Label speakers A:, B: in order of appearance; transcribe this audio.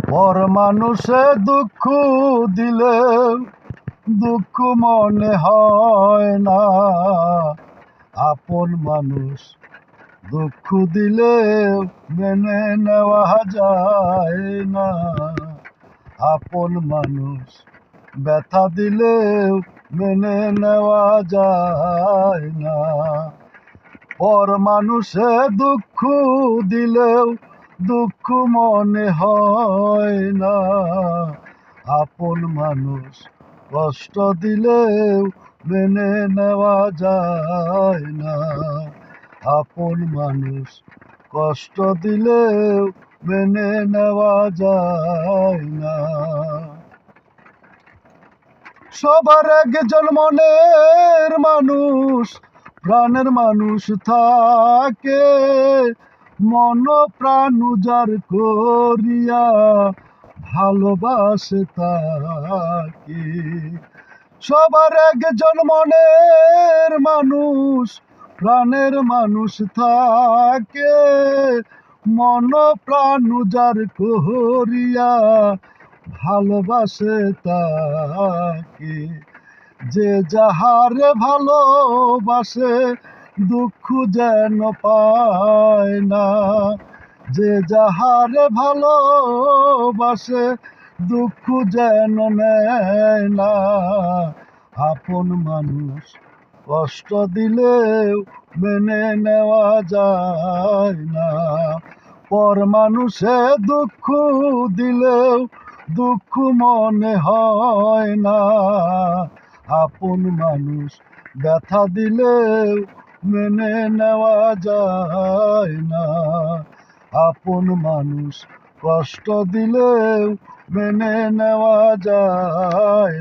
A: পর মানুষে দুঃখ দিলে দুঃখ মনে হয় না। আপন মানুষ দুঃখ দিলে মেনে নেওয়া যায় না। আপন মানুষ ব্যথা দিলেও মেনে নেওয়া যায় না। পর মানুষে দুঃখ দিলেও দুঃখ মনে হয় না। আপন মানুষ কষ্ট দিলেও মেনে নেওয়া যায় না। আপন মানুষ কষ্ট দিলেও মেনে নেওয়া যায় না। সবার একজন মনের মানুষ, প্রাণের মানুষ থাকে, মন প্রাণ উজাড় করিয়া ভালোবাসে তাকে। সবার একজন মনের মানুষ, প্রাণের মানুষ থাকে, মন প্রাণ উজাড় করিয়া ভালোবাসে তাকে। যে যাহারে ভালোবাসে দুঃখ যেন পায় না। যে যাহারে ভালোবাসে দুঃখ যেন নেয় না। আপন মানুষ কষ্ট দিলেও মেনে নেওয়া যায় না। পর মানুষে দুঃখ দিলেও দুঃখ মনে হয় না। আপন মানুষ ব্যথা দিলেও মেনে নেওয়া যায় না। আপন মানুষ কষ্ট দিলেও মেনে নেওয়া যায়